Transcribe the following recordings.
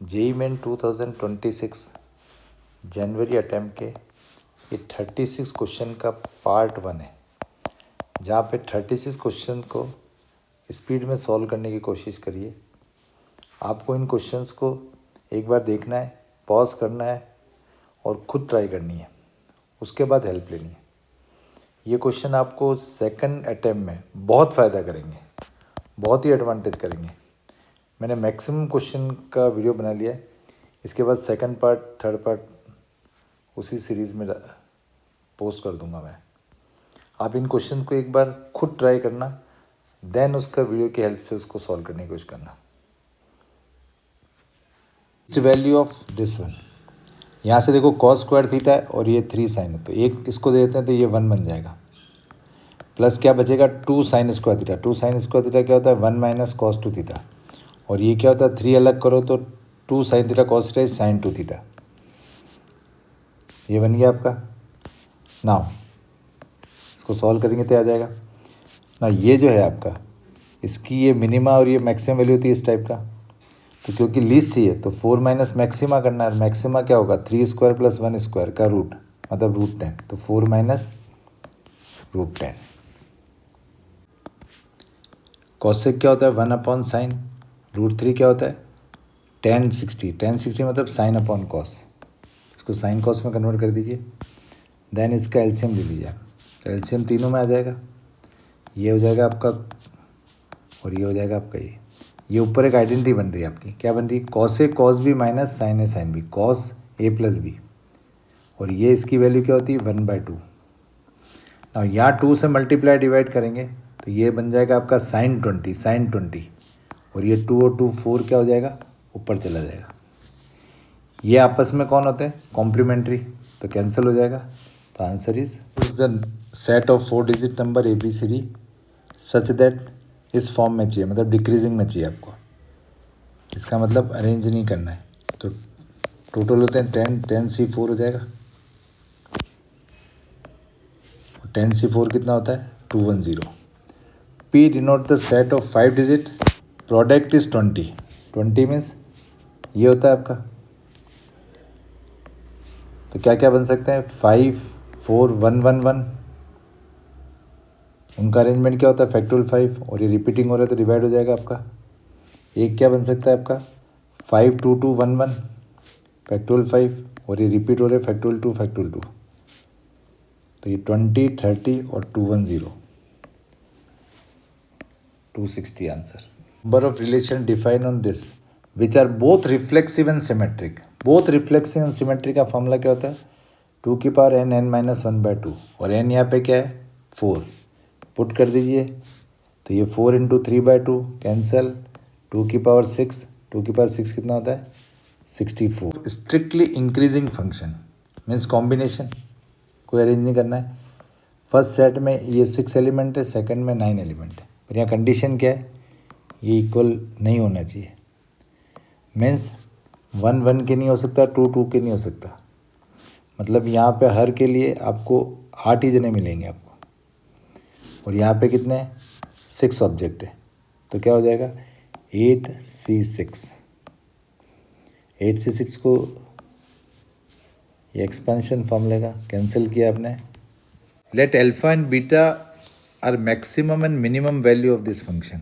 JEE main 2026 जनवरी attempt के ये 36 question का पार्ट 1 है, जहाँ पे 36 क्वेश्चन को स्पीड में सॉल्व करने की कोशिश करिए। आपको इन क्वेश्चंस को एक बार देखना है, पॉज करना है और ख़ुद ट्राई करनी है, उसके बाद हेल्प लेनी है। ये क्वेश्चन आपको सेकंड अटैम्प्ट में बहुत फ़ायदा करेंगे, बहुत ही एडवांटेज करेंगे। मैंने मैक्सिमम क्वेश्चन का वीडियो बना लिया है, इसके बाद सेकंड पार्ट थर्ड पार्ट उसी सीरीज़ में पोस्ट कर दूंगा मैं। आप इन क्वेश्चन को एक बार खुद ट्राई करना, देन उसका वीडियो की हेल्प से उसको सॉल्व करने की कोशिश करना। वैल्यू ऑफ दिस वन, यहाँ से देखो कॉस स्क्वायर थीटा है और ये 3 साइन है, तो एक इसको दे देते हैं तो ये 1 बन जाएगा। प्लस क्या बचेगा 2 sine square theta. 2 sine square theta क्या होता है 1 माइनस कॉस 2 थीटा, और ये क्या होता है 3 अलग करो तो 2 sine theta cos theta sine 2 theta. ये बन गया आपका। नाउ इसको सॉल्व करेंगे तो आ जाएगा ना। ये जो है आपका, इसकी ये मिनिमा और ये मैक्सिमम वैल्यू होती है इस टाइप का, तो क्योंकि लीस्ट चाहिए तो 4 माइनस मैक्सिमा करना है। मैक्सिमा क्या होगा 3 स्क्वायर प्लस 1 स्क्वायर का रूट, मतलब रूट 10, तो 4 माइनस रूट 10। कॉसेक क्या होता है 1 अपॉन साइन, रूट 3 क्या होता है tan 60। tan 60 मतलब साइन अपॉन कॉस, इसको साइन कॉस में कन्वर्ट कर दीजिए। देन इसका एलसीएम ले लीजिए आप, तो एलसीएम तीनों में आ जाएगा। ये हो जाएगा आपका और ये हो जाएगा आपका। ये ऊपर एक आइडेंटिटी बन रही है आपकी, क्या बन रही है cos A cos B minus sign A sine B, cos A plus B, और ये इसकी वैल्यू क्या होती है 1/2। और यहाँ 2 से मल्टीप्लाई डिवाइड करेंगे तो ये बन जाएगा आपका साइन 20, और ये 2 और 2 4 क्या हो जाएगा ऊपर चला जाएगा। ये आपस में कौन होते हैं कॉम्प्लीमेंट्री, तो कैंसिल हो जाएगा। तो answer is the set of 4 digit number ABCD such that इस फॉर्म में चाहिए, मतलब डिक्रीजिंग में चाहिए आपको। इसका मतलब अरेंज नहीं करना है। तो टोटल होते हैं 10C4 हो जाएगा। 10C4 कितना होता है 210। P denote the set of 5 digit, product is 20। 20 means ये होता है आपका, तो क्या क्या बन सकते हैं 5 4 1 1 1, उनका अरेंजमेंट क्या होता है फैक्टोरियल 5, और ये रिपीटिंग हो रहा है तो डिवाइड हो जाएगा आपका। एक क्या बन सकता है आपका 5 2 2 1 1 फैक्टोरियल 5, और ये रिपीट हो रहे फैक्टोरियल 2 फैक्टोरियल 2, तो ये 20 30 और 210 260 answer. Number of relation define on this which are both reflexive and symmetric. Both reflexive and symmetric का फॉर्मूला क्या होता है 2 की पावर n -1/2, और n यहाँ पे क्या है 4, पुट कर दीजिए तो ये 4 × 3/2 कैंसल, 2 की पावर 6, 2 की पावर 6 कितना होता है 64। Strictly increasing function means combination, कोई अरेंज नहीं करना है। फर्स्ट सेट में ये 6 एलिमेंट है, सेकंड में 9 एलिमेंट है, पर यहाँ कंडीशन क्या है ये इक्वल नहीं होना चाहिए। मीन्स 1 1 के नहीं हो सकता, 2 2 के नहीं हो सकता, मतलब यहाँ पे हर के लिए आपको 8 ही जने मिलेंगे आपको, और यहाँ पे कितने 6 ऑब्जेक्ट है, तो क्या हो जाएगा 8C6। 8C6 को ये एक्सपेंशन फॉर्मूले का कैंसिल किया आपने। Let alpha and beta are maximum and minimum value of this function.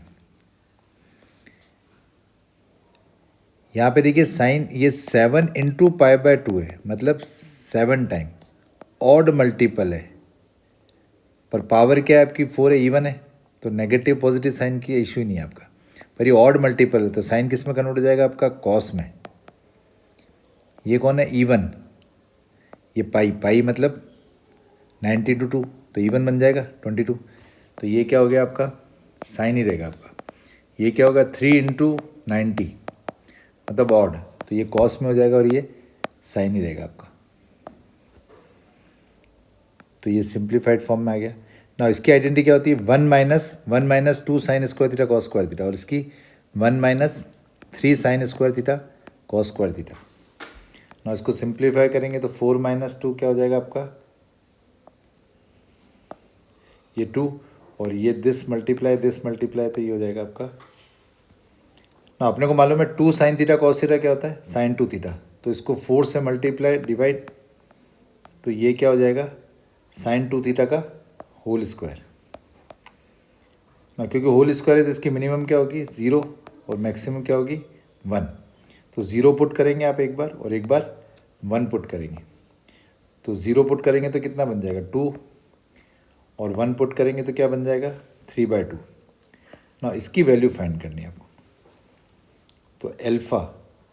यहाँ पे देखिए साइन ये 7 × π/2 है, मतलब 7 टाइम ऑड मल्टीपल है, पर पावर क्या है आपकी 4 है, इवन है, तो नेगेटिव पॉजिटिव साइन की इशू ही नहीं है आपका। पर ये ऑड मल्टीपल है तो साइन किस में कन्वर्ट हो जाएगा आपका कॉस में। ये कौन है इवन, ये पाई मतलब 90/2, तो इवन बन जाएगा 22, तो ये क्या हो गया आपका साइन ही रहेगा आपका। ये क्या होगा 3 × 90 मतलब ऑड, तो ये कॉस में हो जाएगा और ये साइन ही रहेगा आपका। तो ये सिंप्लीफाइड फॉर्म में आ गया ना। इसकी आइडेंटिटी क्या होती है 1 - 2 sine square theta cos square theta, और इसकी 1 - 3 sine square theta cos square theta ना। इसको सिंप्लीफाई करेंगे तो 4 - 2 क्या हो जाएगा आपका ये 2, और ये दिस मल्टीप्लाई तो ये हो जाएगा आपका ना अपने को मालूम है 2 साइन थीटा कॉस थीटा क्या होता है, साइन 2 थीटा। तो इसको 4 से मल्टीप्लाई डिवाइड, तो ये क्या हो जाएगा, साइन 2 थीटा का होल स्क्वायर ना, क्योंकि होल स्क्वायर है तो इसकी मिनिमम क्या होगी 0 और मैक्सिमम क्या होगी 1। तो 0 पुट करेंगे आप एक बार और एक बार 1 पुट करेंगे। तो 0 पुट करेंगे तो कितना बन जाएगा 2 और 1 पुट करेंगे तो क्या बन जाएगा 3/2 ना। इसकी वैल्यू फाइंड करनी है आपको। तो एल्फ़ा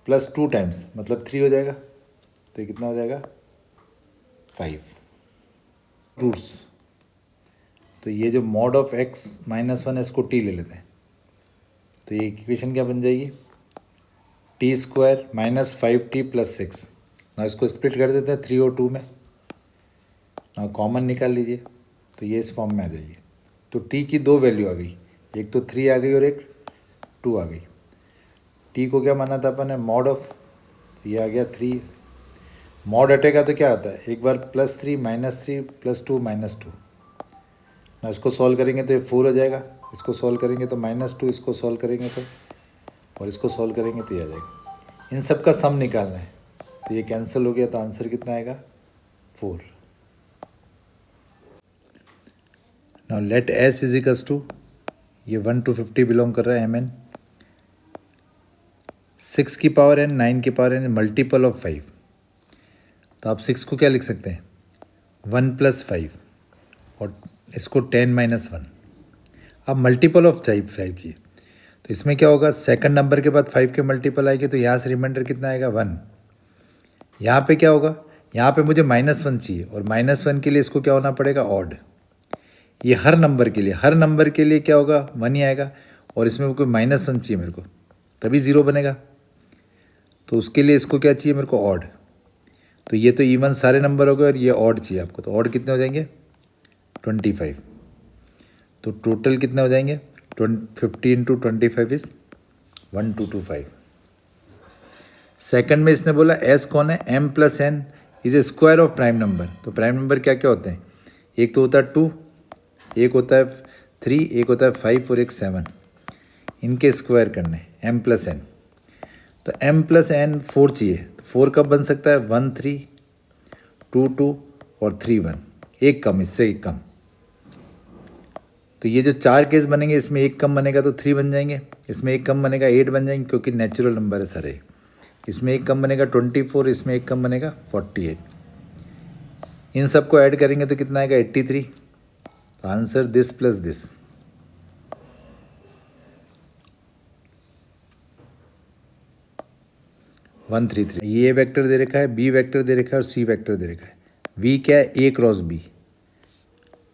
प्लस 2 टाइम्स मतलब 3 हो जाएगा, तो ये कितना हो जाएगा 5 रूट्स। तो ये जो मॉड ऑफ x -1 है इसको t ले लेते हैं, तो ये इक्वेशन क्या बन जाएगी t² - 5t + 6 ना। इसको स्प्लिट कर देते हैं 3 और 2 में ना, कॉमन निकाल लीजिए तो ये इस फॉर्म में आ जाएगी। तो t की 2 वैल्यू आ गई, एक तो 3 आ गई और एक 2 आ गई। t को क्या माना था अपन ने मॉड ऑफ, तो ये आ गया 3। मॉड हटेगा तो क्या आता है, एक बार +3 -3 +2 -2 ना। इसको सॉल्व करेंगे तो ये 4 हो जाएगा, इसको सॉल्व करेंगे तो -2, इसको सॉल्व करेंगे तो, और इसको सॉल्व करेंगे तो ये आ जाएगा। इन सब का सम निकालना है, तो ये कैंसिल हो गया तो आंसर कितना आएगा 4। नाउ लेट s = ये 1 to 50 बिलोंग कर रहा है mn, 6 की पावर n 9 की पावर n मल्टीपल ऑफ 5। तो आप 6 को क्या लिख सकते हैं 1 + 5 और इसको 10 - 1। अब मल्टीपल ऑफ 5 चाहिए, तो इसमें क्या होगा सेकंड नंबर के बाद 5 के मल्टीपल आएगी, तो यहाँ से रिमाइंडर कितना आएगा 1। यहाँ पे क्या होगा, यहाँ पे मुझे -1 चाहिए और -1 के लिए इसको क्या होना पड़ेगा ऑड। ये हर नंबर के लिए क्या होगा 1 ही आएगा, और इसमें कोई -1 चाहिए मेरे को, तभी 0 बनेगा। तो उसके लिए इसको क्या चाहिए मेरे को ऑड। तो ये तो इवन सारे नंबर हो गए और ये ऑड चाहिए आपको, तो ऑड कितने हो जाएंगे 25। तो टोटल कितने हो जाएंगे 50 × 25 इज 1225। सेकंड में इसने बोला s कौन है, m + n is a square of prime number. तो प्राइम नंबर क्या क्या होते हैं, एक तो होता है 2, एक होता है 3, एक होता है 5 और एक 7। इनके स्क्वायर करने m + n। तो m + n 4 चाहिए, तो 4 कब बन सकता है 1 3 2 2 और 3 1, एक कम, इससे एक कम। तो ये जो 4 केस बनेंगे इसमें एक कम बनेगा तो 3 बन जाएंगे, इसमें एक कम बनेगा 8 बन जाएंगे क्योंकि नेचुरल नंबर है सारे। इसमें एक कम बनेगा 24, इसमें एक कम बनेगा 48। इन सबको ऐड करेंगे तो कितना आएगा 83। तो answer this plus this. One three three. ये वेक्टर दे रखा है, बी वेक्टर दे रखा है और सी वेक्टर दे रखा है। वी क्या है A×B,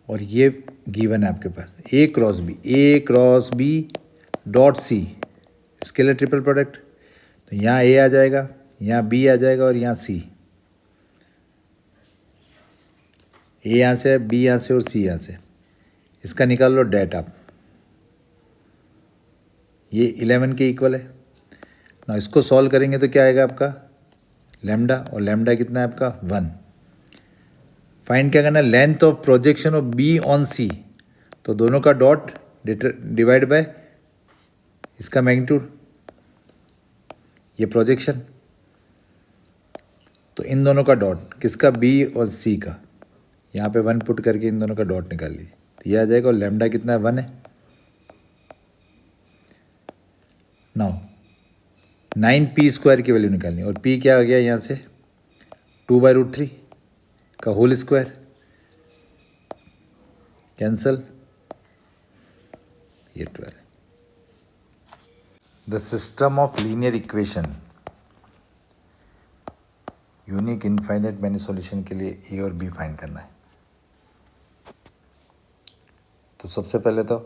और ये गिवन है आपके पास A×B dot C, scalar triple product. तो यहाँ A आ जाएगा, यहाँ B आ जाएगा और यहाँ C। A यहाँ से है, B यहाँ से और C यहाँ से। इसका निकाल लो डेट आप, ये 11 के इक्वल है ना। इसको सॉल्व करेंगे तो क्या आएगा आपका लैम्डा, और लैम्डा कितना है आपका 1। फाइंड क्या करना है length of projection of B on C। तो दोनों का डॉट डिवाइड बाय इसका मैग्नीट्यूड, ये प्रोजेक्शन। तो इन दोनों का डॉट किसका B और C का, यहाँ पे 1 पुट करके इन दोनों का डॉट निकाल लीजिए, तो ये आ जाएगा। और लैम्डा कितना है 1 है। नाउ 9p² की वैल्यू निकालनी, और p क्या आ गया यहाँ से 2/√3 का होल स्क्वायर, कैंसल, ये 12। The system of linear equation unique infinite many solution के लिए ए और बी फाइंड करना है। तो सबसे पहले तो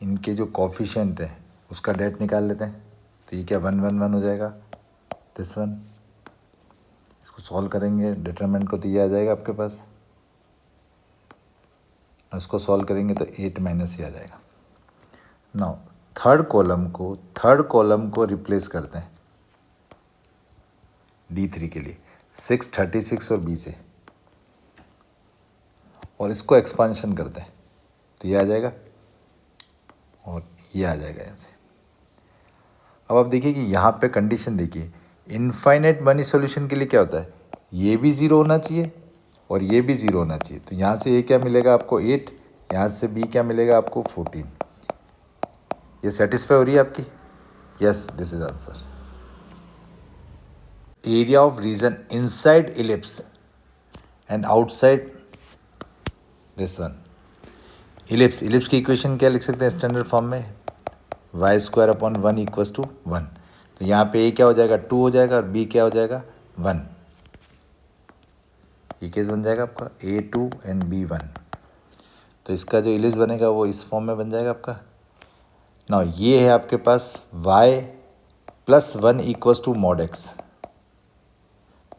इनके जो कॉफिशिएंट है उसका डेट निकाल लेते हैं। तो ये क्या 1 1 1 हो जाएगा, दिस 1। इसको सॉल्व करेंगे डिटरमिनेंट को, तो ये आ जाएगा आपके पास। इसको सॉल्व करेंगे तो 8 - ये आ जाएगा। नाउ थर्ड कॉलम को रिप्लेस करते हैं D3 के लिए 6 36 और B से, और इसको एक्सपांशन करते हैं तो ये आ जाएगा और ये आ जाएगा ऐसे। अब आप देखिए कि यहाँ पे कंडीशन देखिए, इनफाइनाइट मनी सॉल्यूशन के लिए क्या होता है, ये भी ज़ीरो होना चाहिए और ये भी ज़ीरो होना चाहिए। तो यहाँ से ए क्या मिलेगा आपको 8, यहाँ से बी क्या मिलेगा आपको 14। ये सेटिस्फाई हो रही है आपकी? Yes, this is answer. Area of region inside ellipse and outside this one. Ellipse की इक्वेशन क्या लिख सकते हैं स्टैंडर्ड फॉर्म में, y² अपॉन 1 इक्वल्स टू 1। तो यहाँ पे ए क्या हो जाएगा 2 हो जाएगा और बी क्या हो जाएगा 1। ये केस बन जाएगा आपका A2 एंड B1। तो इसका जो इलिप्स बनेगा वो इस फॉर्म में बन जाएगा आपका। ना ये है आपके पास y+1 equals to mod x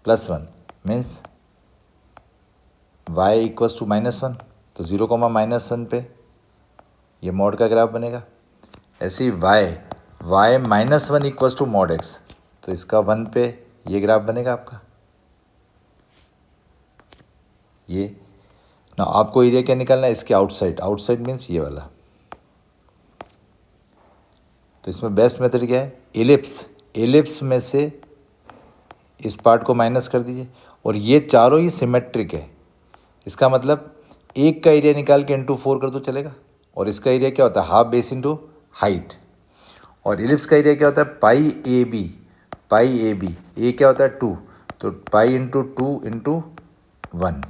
+1 means y equals to -1। तो 0, -1 पे ये मॉड का ग्राफ बनेगा। ऐसे ही y-1 equals to mod x, तो इसका 1 पे ये ग्राफ बनेगा आपका। ये ना आपको एरिया क्या निकालना है इसके आउटसाइड मीन्स ये वाला। तो इसमें बेस्ट मेथड क्या है, एलिप्स में से इस पार्ट को माइनस कर दीजिए और ये चारों ही सिमेट्रिक है। इसका मतलब एक का एरिया निकाल के इंटू 4 कर दो चलेगा। और इसका एरिया क्या होता है हाफ बेस इंटू हाइट। और एलिप्स का एरिया क्या होता है पाई ए बी। ए क्या होता है 2, तो पाई इंटू 2 इंटू 1।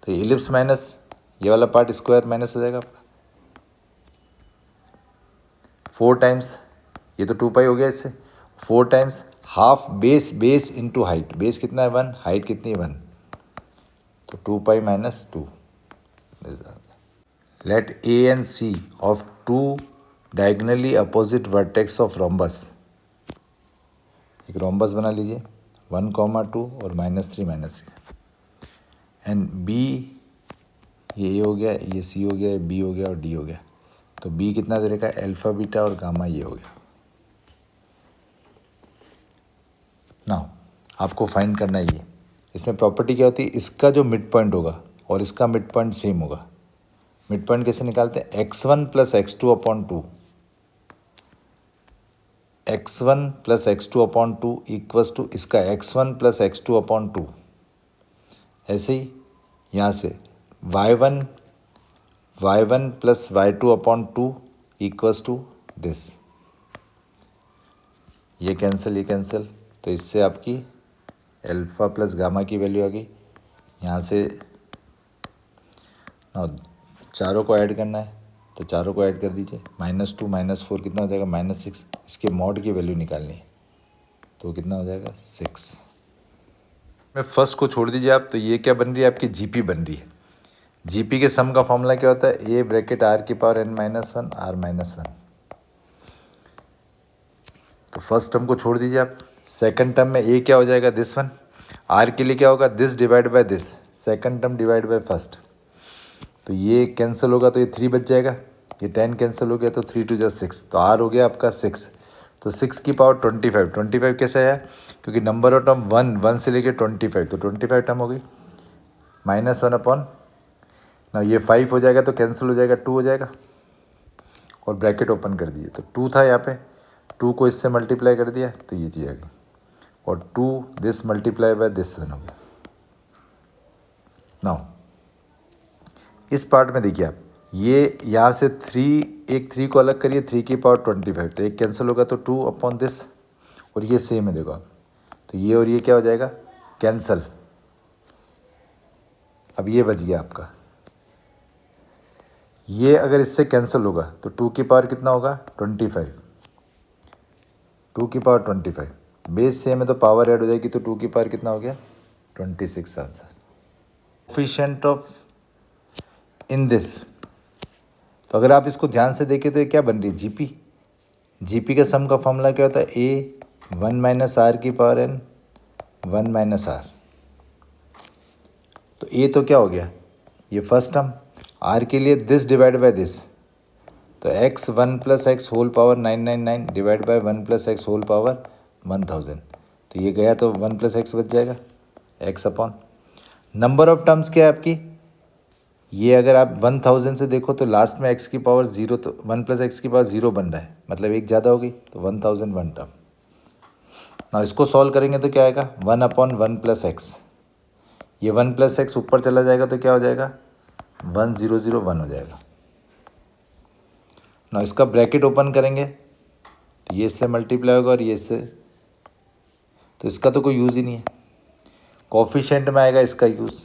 तो एलिप्स माइनस ये वाला पार्ट स्क्वायर माइनस हो जाएगा आपका 4 टाइम्स, ये तो 2 पाई हो गया इससे, 4 times half base into height. Base कितना है 1, हाइट कितनी है 1, तो 2 pi minus 2। Let A and C of 2 diagonally opposite vertex of rhombus. एक रोम्बस बना लीजिए 1,2 और -3 -3 एंड बी, ये ए हो गया, ये सी हो गया, बी हो गया और डी हो गया। तो बी कितना दे रखा है अल्फा बीटा और गामा, ये हो गया। नाउ आपको फाइंड करना है ये। इसमें प्रॉपर्टी क्या होती है, इसका जो मिड पॉइंट होगा और इसका मिड पॉइंट सेम होगा। मिड पॉइंट कैसे निकालते हैं, x1 + x2 upon 2, x1 + x2 upon 2 equals to इसका x1 + x2 अपॉन 2। ऐसे ही यहाँ से y1 + y2 upon 2 equals to this. ये कैंसिल, तो इससे आपकी अल्फ़ा प्लस गामा की वैल्यू आ गई। यहाँ से ना चारों को ऐड करना है, तो चारों को ऐड कर दीजिए, -2 -4 कितना हो जाएगा -6। इसके मॉड की वैल्यू निकालनी है, तो कितना हो जाएगा 6। मैं फर्स्ट को छोड़ दीजिए आप, तो ये क्या बन रही है आपकी जीपी बन रही है। जीपी के सम का फॉर्मूला क्या होता है, a ब्रैकेट r⁻n−1 r-1। तो फर्स्ट टर्म को छोड़ दीजिए आप। सेकंड टर्म में a क्या हो जाएगा दिस वन, r के लिए क्या होगा this divide by this, second term divide by first. तो ये कैंसिल होगा तो ये 3 बच जाएगा, ये 10 कैंसिल हो गया तो 3 × 6, तो r हो गया आपका 6। तो 6 की पावर 25 कैसे आया, क्योंकि नंबर ऑफ टर्म 1 से लेके 25, तो 25 टर्म हो गई। -1 अपॉन ना ये 5 हो जाएगा तो कैंसिल हो जाएगा, 2 हो जाएगा और ब्रैकेट ओपन कर दिए। तो 2 था यहाँ पे, 2 को इससे मल्टीप्लाई कर दिया तो ये चीज़ आ गई, और 2 this multiply by this one हो गया। नाउ इस पार्ट में देखिए आप, ये यहाँ से 3 को अलग करिए, 3 की पावर 25, तो एक कैंसिल होगा तो 2 अपॉन दिस, और ये सेम है देखो आप, तो ये और ये क्या हो जाएगा कैंसिल। अब ये बच गया आपका, ये अगर इससे कैंसिल होगा तो 2 की पावर कितना होगा 25, 2 की पावर 25, बेस सेम है तो पावर ऐड हो जाएगी, तो 2 की पावर कितना हो गया 26 answer. Coefficient of in this, तो अगर आप इसको ध्यान से देखें तो ये क्या बन रही है जीपी का सम का फॉर्मूला क्या होता है, a 1 - r की पावर n 1 - r। तो a तो क्या हो गया ये फर्स्ट टर्म, r के लिए दिस डिवाइड बाय दिस, तो x 1 + x whole power 999 divide by 1 + x whole power 1000, तो ये गया तो 1 + x बच जाएगा x upon number of terms क्या है आपकी ये अगर आप 1000 से देखो तो लास्ट में x की पावर 0, तो 1 + x की पावर 0 बन रहा है, मतलब एक ज़्यादा हो गई, तो 1001 टर्म। ना इसको सॉल्व करेंगे तो क्या आएगा, 1/1 + x। ये 1 + x ऊपर चला जाएगा तो क्या हो जाएगा, 1001 हो जाएगा। ना इसका ब्रैकेट ओपन करेंगे तो ये इससे मल्टीप्लाई होगा और ये इससे, तो इसका तो कोई यूज़ ही नहीं है। कोफिशिएंट में आएगा इसका यूज़,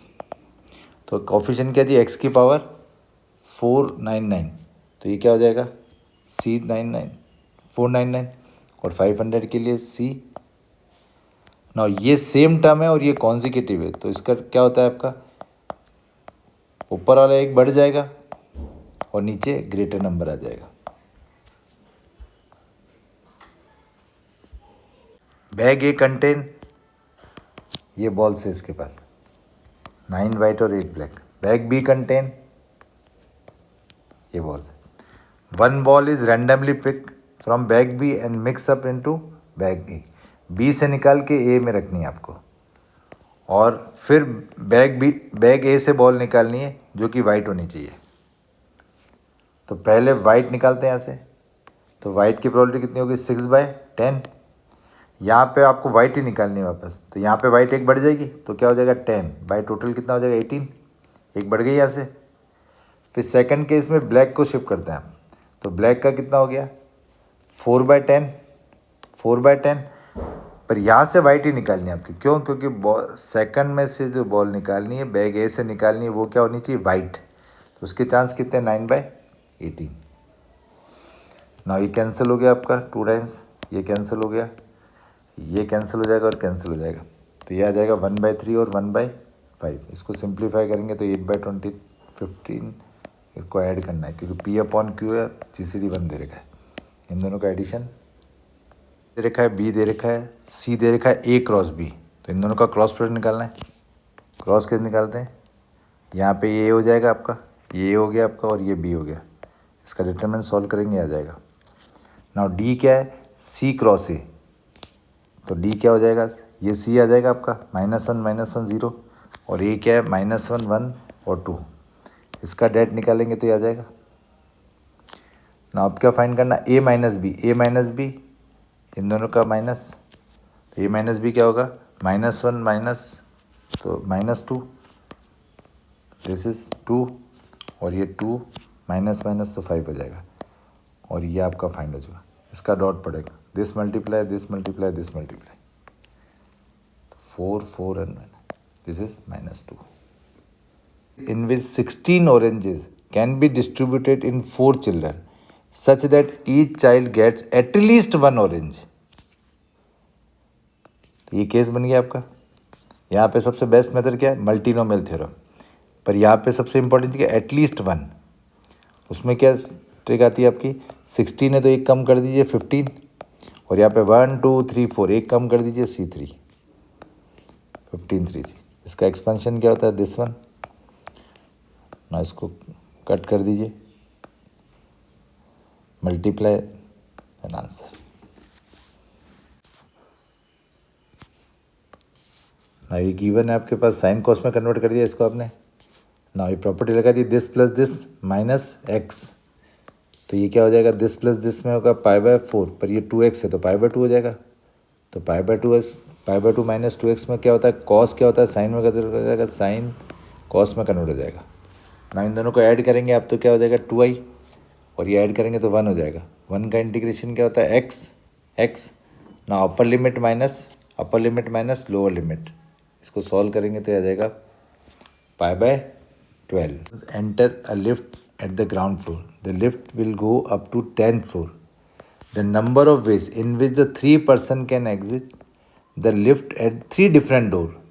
तो कोफिशिएंट क्या जी, x की पावर 499, तो ये क्या हो जाएगा, C99 499, और 500 के लिए C। ना ये सेम टर्म है और ये कॉन्जिक्यूटिव है, तो इसका क्या होता है आपका, ऊपर वाला एक बढ़ जाएगा और नीचे ग्रेटर नंबर आ जाएगा। बैग ए कंटेन, ये बॉल्स है इसके पास 9 वाइट और 8 ब्लैक। बैग बी कंटेन, ये बॉल्स है। 1 ball is randomly pick from bag B and mix up into bag A. B से निकाल के ए में रखनी है आपको, और फिर बैग ए से बॉल निकालनी है जो कि वाइट होनी चाहिए। तो पहले वाइट निकालते हैं यहाँ से, तो वाइट की प्रोबेबिलिटी कितनी होगी, 6/10। यहाँ पे आपको वाइट ही निकालनी है वापस, तो यहाँ पे वाइट एक बढ़ जाएगी तो क्या हो जाएगा 10 बाई टोटल कितना हो जाएगा 18, एक बढ़ गई यहाँ से। फिर सेकंड केस में ब्लैक को शिफ्ट करते हैं आप, तो ब्लैक का कितना हो गया 4/10, 4/10। पर यहाँ से वाइट ही निकालनी है आपकी, क्यों, क्योंकि सेकंड में से जो बॉल निकालनी है बैग ए से निकालनी है, वो क्या होनी चाहिए, वाइट। तो उसके चांस कितने, 9/18। ना ये कैंसिल हो गया आपका 2 टाइम्स, ये कैंसिल हो गया, ये कैंसिल हो जाएगा और कैंसिल हो जाएगा, तो ये आ जाएगा 1/3 और 1/5। इसको सिंप्लीफाई करेंगे तो 8/20 15 को ऐड करना है, क्योंकि P/Q है, GCD 1 दे रखा है। इन दोनों का एडिशन दे रखा है, B दे रखा है, C दे रखा है, A क्रॉस B, तो इन दोनों का क्रॉस प्रोडक्ट निकालना है। क्रॉस कैसे निकालते हैं, यहाँ पे ये हो जाएगा आपका, ये हो गया आपका और ये B हो गया। इसका डिटरमिनेंट सॉल्व करेंगे, आ जाएगा। नाउ D क्या है, C क्रॉस A, तो D क्या हो जाएगा, ये C आ जाएगा आपका -1 -1 0, और A क्या है -1 1 और 2। इसका डेट निकालेंगे तो ये आ जाएगा। ना अब क्या फाइंड करना, A माइनस B, इन दोनों का माइनस, तो A माइनस B क्या होगा, -1 माइनस, तो -2, दिस इज 2, और ये 2 माइनस माइनस तो 5 हो जाएगा, और ये आपका फाइंड हो जाएगा। इसका डॉट पड़ेगा, this multiply this multiply this multiply, 4 4 and 1, this is -2. In which 16 oranges can be distributed in 4 children such that each child gets at least 1 orange. तो ये केस बन गया आपका। यहाँ पे सबसे बेस्ट मेथड क्या है, मल्टीनोमियल थ्योरम, पर यहाँ पे सबसे इंपॉर्टेंट क्या है, एटलीस्ट 1। उसमें क्या ट्रिक आती है आपकी, 16 है तो एक कम कर दीजिए 15, और यहाँ पे 1 2 3 4 एक कम कर दीजिए C3, 15 3C। इसका एक्सपेंशन क्या होता है, दिस वन। ना इसको कट कर दीजिए, मल्टीप्लाई एन आंसर। ना ये गिवन है आपके पास, साइन कॉस में कन्वर्ट कर दिया इसको आपने। ना ये प्रॉपर्टी लगा दी, this plus this minus x, तो ये क्या हो जाएगा, दिस प्लस दिस में होगा π/4, पर ये 2x है तो π/2 हो जाएगा। तो π/2 माइनस 2x में क्या होता है, कॉस क्या होता है, साइन में कन्वर्ट हो जाएगा, साइन कॉस में कन्वर्ट हो जाएगा। ना इन दोनों को ऐड करेंगे आप तो क्या हो जाएगा 2i, और ये ऐड करेंगे तो 1 हो जाएगा। 1 का इंटीग्रेशन क्या होता है, x। ना upper limit minus lower limit, इसको सॉल्व करेंगे तो आ जाएगा π/12। Enter a lift at the ground floor, the lift will go up to 10th floor, the number of ways in which the 3 person can exit the lift at 3 different door.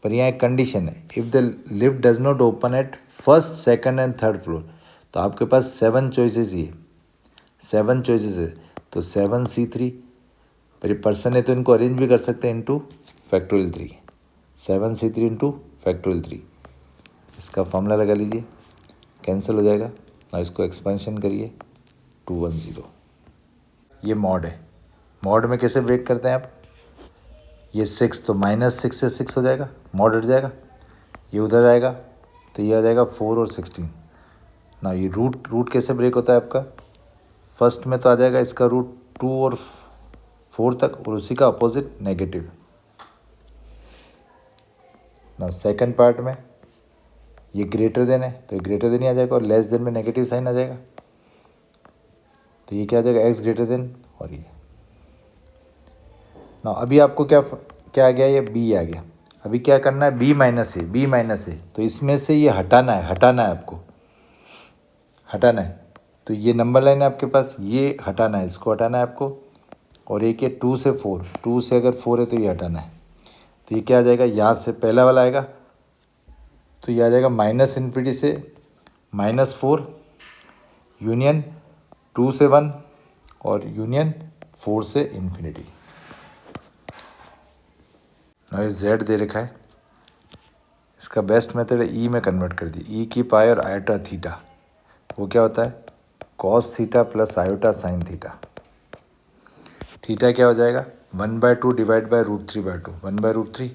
पर यहाँ एक condition है, if the lift does not open at first second and third floor, तो आपके पास 7 choices ही है, 7 choices है, तो 7C3। पर ये पर्सन है तो इनको अरेंज भी कर सकते हैं into factorial 3, 7C3 into factorial 3। इसका फॉर्मूला लगा लीजिए, कैंसिल हो जाएगा, और इसको एक्सपेंशन करिए 210। ये मॉड है, मॉड में कैसे ब्रेक करते हैं आप, ये 6 तो -6 से 6 हो जाएगा, मॉड हट जाएगा, ये उधर आएगा तो ये आ जाएगा 4 और 16। ना ये रूट कैसे ब्रेक होता है आपका, फर्स्ट में तो आ जाएगा इसका रूट 2 और 4 तक, और उसी का अपोजिट नेगेटिव। ना सेकंड पार्ट में ये ग्रेटर देन है तो ये ग्रेटर देन ही आ जाएगा, और लेस देन में नेगेटिव साइन आ जाएगा। तो ये क्या आ जाएगा, एक्स ग्रेटर देन, और ये ना अभी आपको क्या आ गया, ये बी आ गया। अभी क्या करना है, बी माइनस ए, तो इसमें से ये हटाना है आपको, हटाना है। तो ये नंबर लाइन है आपके पास, ये हटाना है, इसको हटाना है आपको। और एक ये 2 से 4, 2 से अगर 4 है तो ये हटाना है। तो ये क्या आ जाएगा, यहाँ से पहला वाला आएगा तो ये आ जाएगा -∞ से -4 यूनियन 2 से 1 और यूनियन 4 से इन्फिनिटी। ये z दे रखा है, इसका बेस्ट मेथड है ई में कन्वर्ट कर दी, ई की पाई और आयोटा थीटा, वो क्या होता है cos theta plus iota sine theta. Theta क्या हो जाएगा 1/2 डिवाइड बाय √3/2, 1/√3,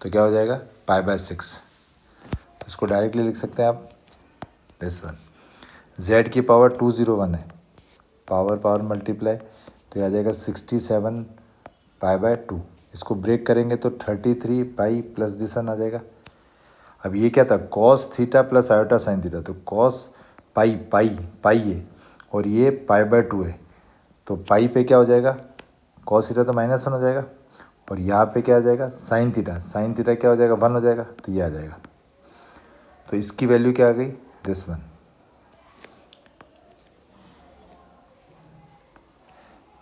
तो क्या हो जाएगा π/6। तो इसको डायरेक्टली लिख सकते हैं आप दिस वन। z की पावर 201 है, पावर मल्टीप्लाई, तो आ जाएगा 67 π/2। इसको ब्रेक करेंगे तो 33 पाई प्लस दिस वन आ जाएगा। अब ये क्या था, cos theta plus iota sine theta, तो cos पाई है और ये π/2 है, तो पाई पे क्या हो जाएगा, cos थीटा तो -1 हो जाएगा, और यहाँ पे क्या आ जाएगा साइन थीटा क्या हो जाएगा 1 हो जाएगा, तो ये आ जाएगा। तो इसकी वैल्यू क्या आ गई, दिस वन।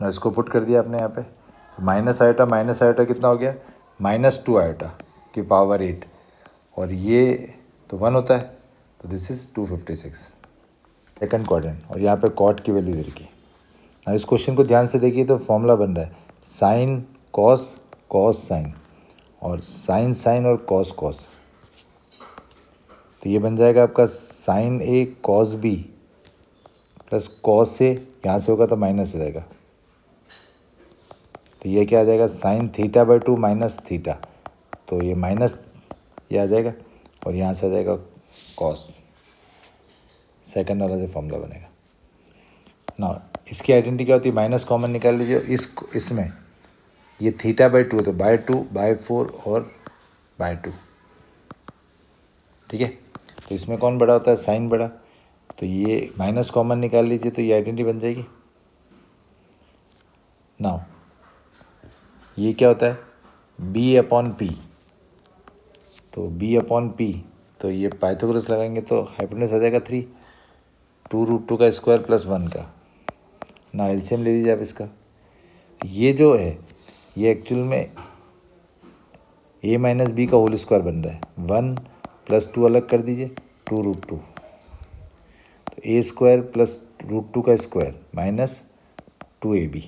ना इसको पुट कर दिया आपने यहाँ पे, तो माइनस आयोटा कितना हो गया, -2 आयोटा की पावर 8, और ये तो 1 होता है, तो दिस इज़ 256 सेकंड क्वाड्रेंट। और यहाँ पे कॉट की वैल्यू दे रखी। अब इस क्वेश्चन को ध्यान से देखिए तो फॉर्मूला बन रहा है साइन कॉस साइन, और साइन और कॉस। तो ये बन जाएगा आपका sign A cos B plus cos A, यहाँ से होगा तो माइनस हो जाएगा, तो ये क्या आ जाएगा साइन θ/2 माइनस थीटा, तो ये माइनस ये आ जाएगा, और यहाँ से आ जाएगा कॉस, सेकंड वाला जो फॉर्मूला बनेगा ना। इसकी आइडेंटिटी क्या होती है, माइनस कॉमन निकाल लीजिए, इसमें ये θ/2 तो /2/4 और /2, ठीक है। तो इसमें कौन बड़ा होता है, साइन बड़ा, तो ये माइनस कॉमन निकाल लीजिए तो ये आइडेंटिटी बन जाएगी ना। ये क्या होता है b/p, तो b/p, तो ये पाइथागोरस लगाएंगे तो हाइपोटेनस आ जाएगा 3, 2√2 का स्क्वायर प्लस 1 का ना। एलसीएम ले लीजिए आप इसका, ये जो है ये एक्चुअल में a - b का होल स्क्वायर बन रहा है, 1 + 2 अलग कर दीजिए 2√2, तो a² प्लस √2 का स्क्वायर माइनस 2ab,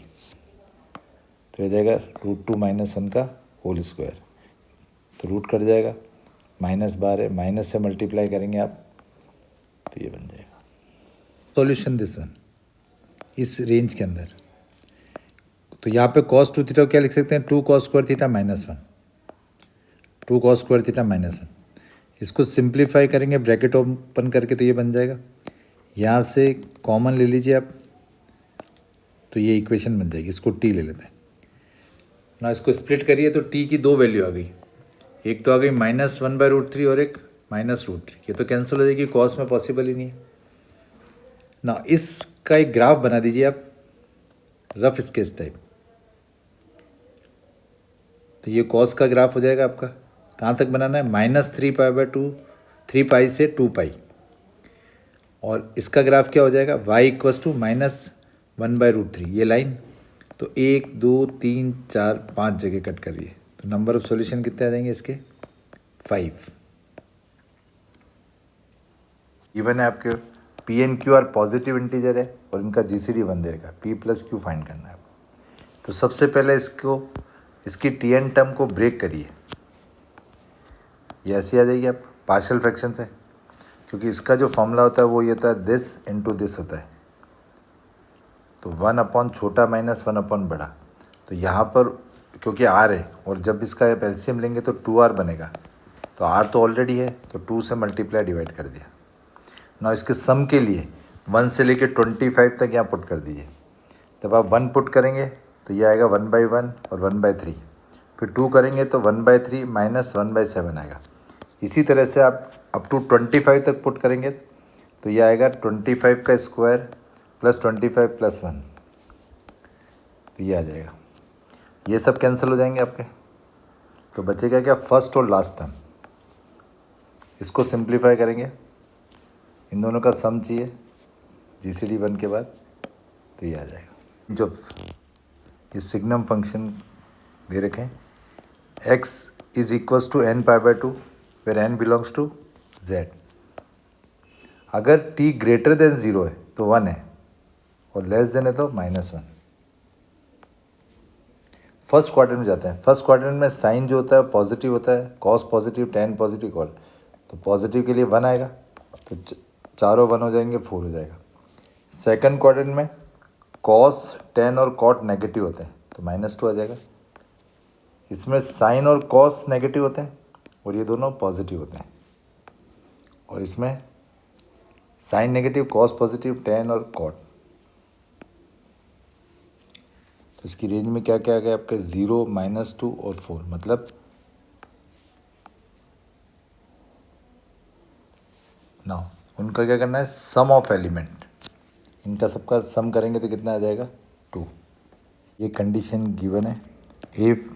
तो हो जाएगा √2 - 1 का होल स्क्वायर, तो रूट कट जाएगा, -12 है, माइनस से मल्टीप्लाई करेंगे आप तो ये बन जाएगा सॉल्यूशन दिस वन इस रेंज के अंदर। तो यहाँ पे cos 2 थीटा क्या लिख सकते हैं, 2 cos square theta -1, 2 cos square theta -1। इसको सिंप्लीफाई करेंगे ब्रैकेट ओपन करके तो ये बन जाएगा, यहाँ से कॉमन ले लीजिए आप तो ये इक्वेशन बन जाएगी। इसको t ले लेते हैं ना, इसको स्प्लिट करिए तो t की 2 वैल्यू आ गई, एक तो आ गई -1/√3 और एक -√3, ये तो कैंसिल हो जाएगी, कॉस में पॉसिबल ही नहीं है ना। इसका एक ग्राफ बना दीजिए आप रफ स्केच टाइप, तो ये कॉस का ग्राफ हो जाएगा आपका, कहाँ तक बनाना है -3π/2, 3 पाई से 2 पाई, और इसका ग्राफ क्या हो जाएगा y = -1/√3, ये लाइन, तो 1 2 3 4 5 जगह कट करिए, तो नंबर ऑफ सॉल्यूशन कितने आ जाएंगे इसके 5। इवन है आपके PN/QR पॉजिटिव इंटीजर है और इनका GCD 1 दे रखा है, P+Q फाइंड करना है आपको। तो सबसे पहले इसकी TN टर्म को ब्रेक करिए, ये ऐसी आ जाएगी आप पार्शियल फ्रैक्शन से, क्योंकि इसका जो फॉर्मूला होता है वो ये होता है दिस इंटू दिस होता है, तो 1/छोटा - 1/, तो यहाँ पर क्योंकि R है और जब इसका एलसीएम लेंगे तो 2R बनेगा, तो r तो ऑलरेडी है, तो 2 से मल्टीप्लाई डिवाइड कर दिया। ना इसके सम के लिए 1 से लेके 25 तक यहाँ पुट कर दीजिए। जब आप 1 पुट करेंगे तो ये आएगा 1/1 और 1/3, फिर 2 करेंगे तो 1/3 माइनस 1/7 आएगा। इसी तरह से आप अप टू 25 तक पुट करेंगे तो ये आएगा 25 का स्क्वायर प्लस 25 प्लस 1, तो ये आ जाएगा। ये सब कैंसिल हो जाएंगे आपके, तो बचेगा क्या, फर्स्ट और लास्ट टर्म। इसको सिंप्लीफाई करेंगे, इन दोनों का सम चाहिए GCD 1 के बाद, तो ये आ जाएगा। जो ये सिग्नम फंक्शन दे रखे हैं, x is equals to n π/2 where n belongs to z। अगर t ग्रेटर देन 0 है तो 1 है, और लेस देन है तो -1। फर्स्ट क्वाड्रेंट में जाते हैं। फर्स्ट क्वाड्रेंट में साइन जो होता है पॉजिटिव होता है, cos positive, ten positive, call. तो पॉजिटिव के लिए 1 आएगा, तो चारों 1 हो जाएंगे, 4 हो जाएगा। सेकंड क्वाड्रेंट में कॉस, टेन और कॉट नेगेटिव होते हैं, तो -2 आ जाएगा। इसमें साइन और कॉस नेगेटिव होते हैं और ये दोनों पॉजिटिव होते हैं, और इसमें sine negative, cos positive, tan और कॉट। तो इसकी रेंज में क्या क्या आ गया आपके, 0, -2 और 4। मतलब ना उनका क्या करना है, सम ऑफ एलिमेंट, इनका सबका सम करेंगे तो कितना आ जाएगा, 2। ये कंडीशन गिवन है, इफ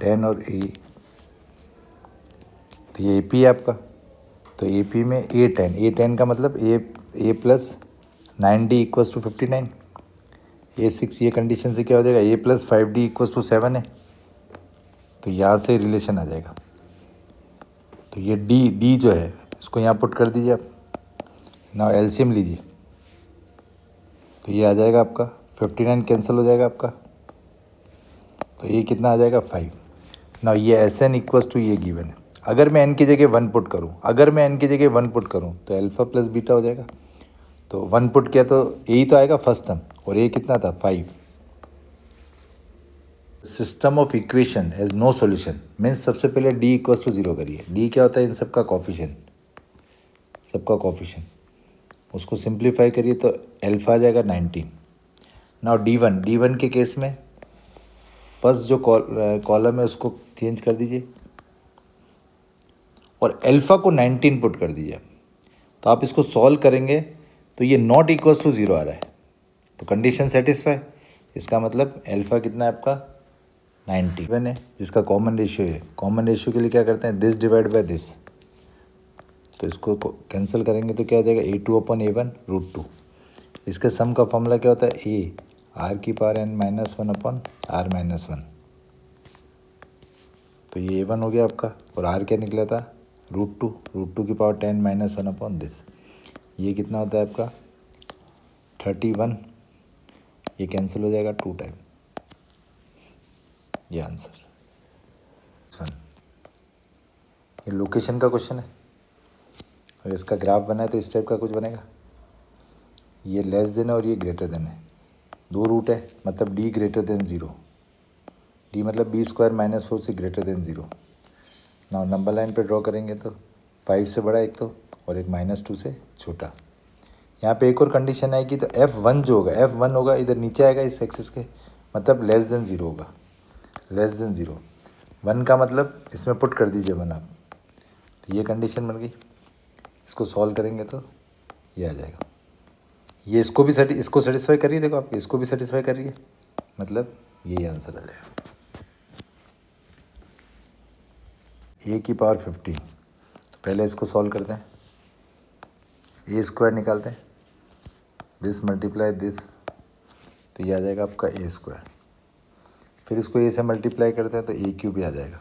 10 और a, तो ये AP है आपका। तो AP में A10 का मतलब a plus 9D equals to 59। A6 ये कंडीशन से क्या हो जाएगा, a plus 5D equals to 7 है, तो यहाँ से रिलेशन आ जाएगा। तो ये D जो है इसको यहाँ पुट कर दीजिए आप। ना एलसीएम लीजिए, तो ये आ जाएगा आपका 59 कैंसिल हो जाएगा आपका, तो ये कितना आ जाएगा, 5। ना ये SN इक्वल्स टू ये गिवन है। अगर मैं n की जगह 1 पुट करूँ, तो अल्फ़ा प्लस बीटा हो जाएगा। तो 1 पुट किया तो यही तो आएगा फर्स्ट टर्म, और ये कितना था, 5। System of equation has no solution means सबसे पहले d इक्वल्स टू 0 करिए। d क्या होता है, इन सबका कॉफिशिएंट, उसको सिंप्लीफाई करिए तो अल्फ़ा आ जाएगा 19। नाउ D1 के केस में फर्स्ट जो कॉलम है उसको चेंज कर दीजिए और अल्फ़ा को 19 पुट कर दीजिए। तो आप इसको सॉल्व करेंगे तो ये नॉट इक्वल्स टू 0 आ रहा है, तो कंडीशन सेटिस्फाई। इसका मतलब अल्फ़ा कितना है आपका, 90 है, जिसका कॉमन रेशियो है। कॉमन रेशियो के लिए क्या करते हैं, दिस डिवाइड बाय दिस, तो इसको कैंसिल करेंगे तो क्या आ जाएगा, A2/A1√2। इसके सम का फॉर्मूला क्या होता है, A(r⁻n−1/r−1)। तो ये A1 हो गया आपका, और R क्या निकला था, √2 ये कितना होता है आपका, 31। ये कैंसिल हो जाएगा 2 टाइम, ये आंसर। ये लोकेशन का क्वेश्चन है, और इसका ग्राफ बना है तो इस टाइप का कुछ बनेगा। ये लेस देन है और ये ग्रेटर देन है, 2 रूट है, मतलब d ग्रेटर देन 0। d मतलब b² -4 से ग्रेटर देन 0। ना नंबर लाइन पे ड्रॉ करेंगे तो 5 से बड़ा एक तो, और एक -2 से छोटा। यहाँ पे एक और कंडीशन आएगी, तो F1 जो होगा, F1 होगा इधर नीचे आएगा इस एक्सिस के, मतलब लेस देन 0 होगा, लेस देन 0। 1 का मतलब इसमें पुट कर दीजिए 1 आप, तो ये कंडीशन बन गई। इसको सॉल्व करेंगे तो ये आ जाएगा। ये इसको सेटिस्फाई करिए, देखो आप इसको भी सेटिस्फाई करिए, मतलब यही आंसर आ जाएगा। A⁻15, तो पहले इसको सॉल्व करते हैं। A² निकालते हैं, दिस मल्टीप्लाई दिस, तो ये आ जाएगा आपका A²। फिर इसको A से मल्टीप्लाई करते हैं तो A³ आ जाएगा।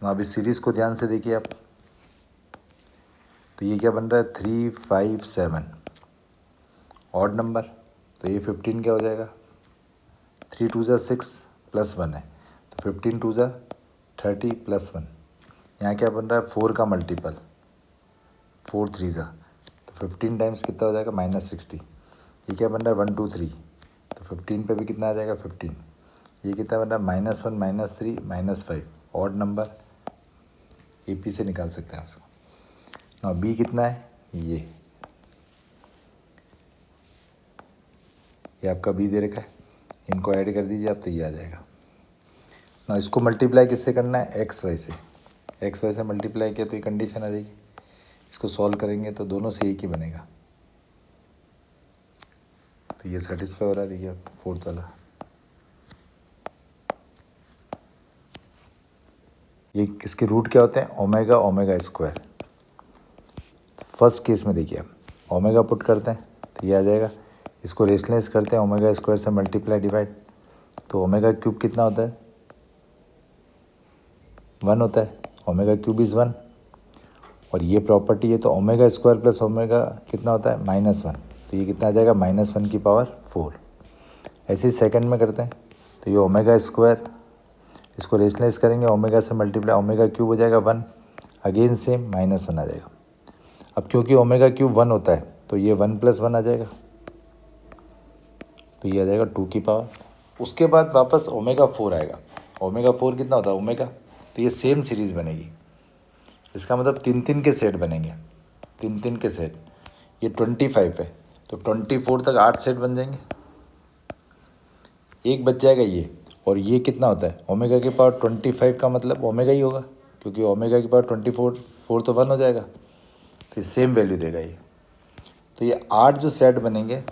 अब इस सीरीज़ को ध्यान से देखिए आप, तो ये क्या बन रहा है, 3, 5, 7 ऑड नंबर, तो ये 15 क्या हो जाएगा, 3 2 = 6 प्लस 1 है, तो 15 2 = 30 प्लस 1। यहाँ क्या बन रहा है, 4 का मल्टीपल, 4 3 ज़ा, तो 15 टाइम्स कितना हो जाएगा, -60। ये क्या बन रहा है, 1 2 3, तो 15 पे भी कितना आ जाएगा, 15। ये कितना बन रहा है, -1 -3 -5 ऑड नंबर, ए पी से निकाल सकते हैं उसको। ना बी कितना है, ये आपका बी दे रखा है, इनको ऐड कर दीजिए आप तो ये आ जाएगा ना। इसको मल्टीप्लाई किससे करना है, एक्स वाई से। एक्स वाई से मल्टीप्लाई किया तो ये कंडीशन आ जाएगी। इसको सॉल्व करेंगे तो दोनों से एक ही बनेगा, तो ये सेटिस्फाई हो रहा है। देखिए फोर्थ वाला, ये किसके रूट क्या होते हैं, omega omega square. First case में देखिए आप ओमेगा पुट करते हैं तो ये आ जाएगा, इसको रेशनलाइज करते हैं ओमेगा स्क्वायर से मल्टीप्लाई डिवाइड, तो ओमेगा क्यूब कितना होता है, 1 होता है। ओमेगा क्यूब इज़ 1, और ये प्रॉपर्टी है तो ओमेगा स्क्वायर प्लस ओमेगा कितना होता है, -1, तो ये कितना आ जाएगा, -1 की पावर 4। ऐसे ही सेकंड में करते हैं तो ये ओमेगा स्क्वायर, इसको रेशनलाइज करेंगे ओमेगा से मल्टीप्लाई, ओमेगा क्यूब हो जाएगा 1, अगेन सेम -1 आ जाएगा। अब क्योंकि ओमेगा क्यूब 1 होता है तो ये 1 + 1 आ जाएगा, तो ये आ जाएगा 2 की पावर। उसके बाद वापस ओमेगा 4 आएगा। ओमेगा 4 कितना होता है, ओमेगा, तो ये सेम सीरीज़ बनेगी। इसका मतलब 3-3 के सेट बनेंगे, 3-3 के सेट। ये 25 है तो 24 तक 8 सेट बन जाएंगे, एक बच जाएगा ये। और ये कितना होता है, ओमेगा की पावर 25 का मतलब ओमेगा ही होगा, क्योंकि ओमेगा की पावर 24, 4 तो 1 हो जाएगा, तो ये सेम वैल्यू देगा ये। तो ये 8 जो सेट बनेंगे,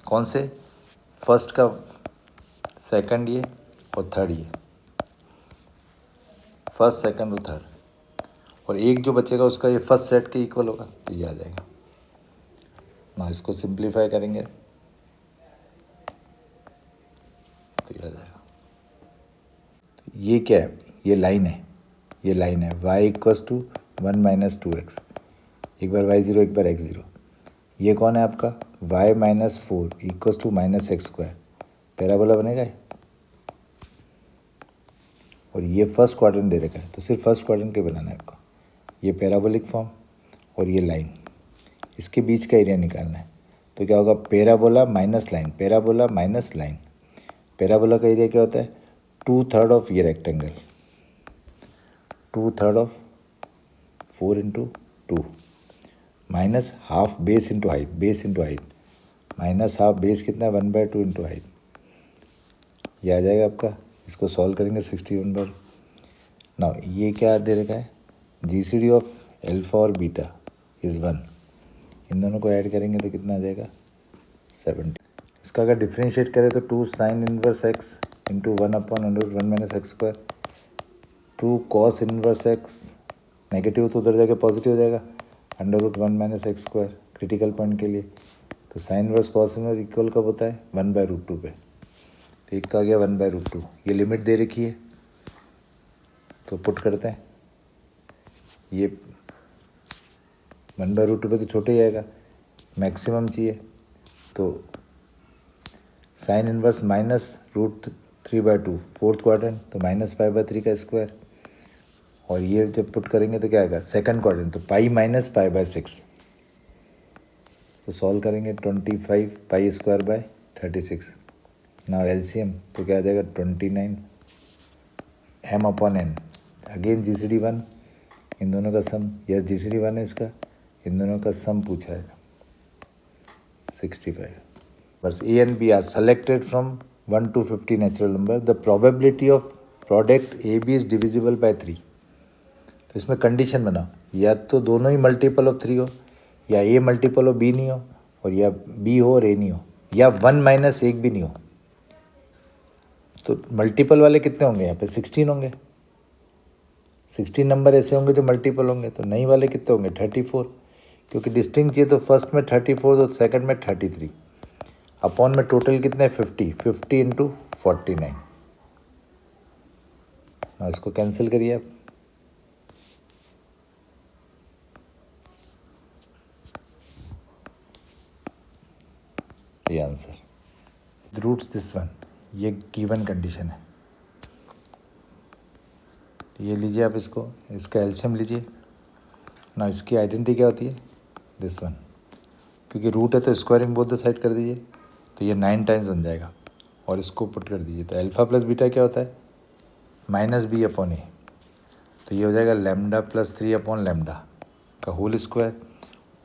कौन से, फर्स्ट का, सेकंड ये और थर्ड ये, फर्स्ट सेकंड और थर्ड, और एक जो बचेगा उसका ये फर्स्ट सेट के इक्वल होगा, तो ये आ जाएगा ना। इसको सिंप्लीफाई करेंगे तो ये आ जाएगा। तो ये क्या है, ये लाइन है, ये लाइन है y = 1 - 2x, एक बार y0 एक बार x0। ये कौन है आपका, y - 4 = -x², पैराबोला बनेगा ये। और ये फर्स्ट क्वाड्रेंट दे रखा है तो सिर्फ फर्स्ट क्वाड्रेंट के बनाना है आपको, ये पैराबोलिक फॉर्म और ये लाइन, इसके बीच का एरिया निकालना है। तो क्या होगा, parabola minus line, parabola minus line. Parabola का एरिया क्या होता है, 2/3 ऑफ ये rectangle, 2/3 of 4 × 2 minus half base into height, base into height, minus half base कितना है, 1/2 इंटू हाइट, ये आ जाएगा आपका। इसको सॉल्व करेंगे 61/। नाउ ये क्या दे रखा है, GCD ऑफ अल्फा और बीटा इज़ 1, इन दोनों को ऐड करेंगे तो कितना आ जाएगा, 70। इसका अगर डिफ्रेंशिएट करें तो 2 sin inverse x × 1/√1 - x², 2 cos inverse x, negative तो उधर जाके पॉजिटिव हो जाएगा, √1 - x², क्रिटिकल पॉइंट के लिए। तो sine inverse cos inverse equal कब होता है, 1/√2 पे। तो एक तो आ गया 1/√2, ये लिमिट दे रखी है तो पुट करते हैं, ये 1/√2 पे तो छोटे ही आएगा, मैक्सिमम चाहिए तो साइन इनवर्स -√3/2, फोर्थ क्वाड्रेंट तो -π/3 का स्क्वायर, और ये जब पुट करेंगे तो क्या आएगा, सेकंड क्वाड्रेंट तो पाई - π/6। तो सॉल्व करेंगे 25 π²/36। नाउ एलसीएम तो क्या आ जाएगा, 29 m/n, अगेन GCD 1, इन दोनों का सम, यह GCD 1 है इसका, इन दोनों का सम पूछा है 65। बस A and B are selected from 1 to 50 natural number. The probability of product AB is divisible by 3. तो इसमें कंडीशन बनाओ, या तो दोनों ही मल्टीपल ऑफ 3 हो, या A मल्टीपल ऑफ B नहीं हो, और या B हो और A नहीं हो, या 1 - 1 भी नहीं हो। तो मल्टीपल वाले कितने होंगे यहाँ पे, 16 होंगे, 16 नंबर ऐसे होंगे जो मल्टीपल होंगे। तो नहीं वाले कितने होंगे, 34, क्योंकि डिस्टिंक्ट चाहिए तो फर्स्ट में 34 तो सेकंड में 33, अपॉन में टोटल कितने, 50 × 49। और इसको कैंसिल करिए आप, ये आंसर। रूट्स दिस वन, ये गिवन कंडीशन है। तो ये लीजिए आप इसको, इसका एलसीएम लीजिए ना। इसकी आइडेंटिटी क्या होती है, दिस वन, क्योंकि रूट है तो स्क्वायरिंग बोथ द साइड कर दीजिए, तो ये 9 टाइम्स बन जाएगा। और इसको पुट कर दीजिए तो अल्फ़ा प्लस बीटा क्या होता है, -b/a। तो ये हो जाएगा लैम्डा प्लस 3 अपॉन लैम्डा का होल स्क्वायर,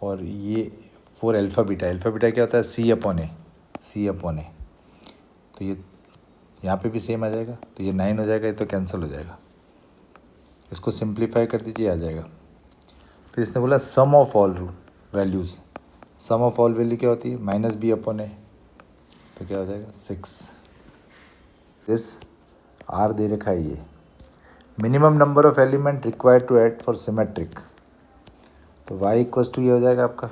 और ये 4 अल्फ़ा बीटा, अल्फ़ा बीटा क्या होता है सी अपॉन ए, सी अपॉन ए। तो ये यहाँ पे भी सेम आ जाएगा, तो ये 9 हो जाएगा, ये तो कैंसिल हो जाएगा। इसको सिंप्लीफाई कर दीजिए, आ जाएगा। फिर इसने बोला sum of all values, sum of all value क्या होती है माइनस बी अपॉन ए, तो क्या हो जाएगा 6। दिस आर दे रखा है ये minimum number of element required to add for symmetric, तो वाई इक्वल्स टू ये हो जाएगा आपका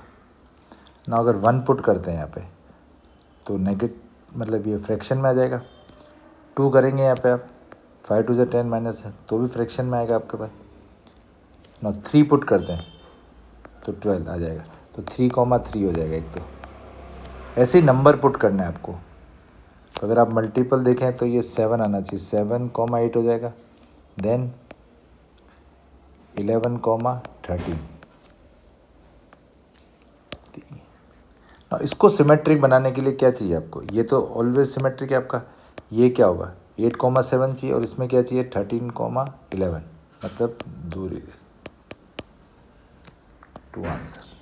ना। अगर 1 पुट करते हैं यहाँ पे तो मतलब ये फ्रैक्शन में आ जाएगा। 2 करेंगे यहाँ पे आप, 5 टू 10 माइनस है तो भी फ्रैक्शन में आएगा आपके पास ना। 3 पुट करते हैं तो 12 आ जाएगा, तो 3,3 हो जाएगा एक। तो ऐसे ही नंबर पुट करना है आपको। तो अगर आप मल्टीपल देखें तो ये 7 आना चाहिए, 7,8 हो जाएगा, देन 11,13। इसको सिमेट्रिक बनाने के लिए क्या चाहिए आपको, ये तो ऑलवेज सिमेट्रिक है आपका, ये क्या होगा 8,7 चाहिए, और इसमें क्या चाहिए 13,11, मतलब दूरी टू आंसर।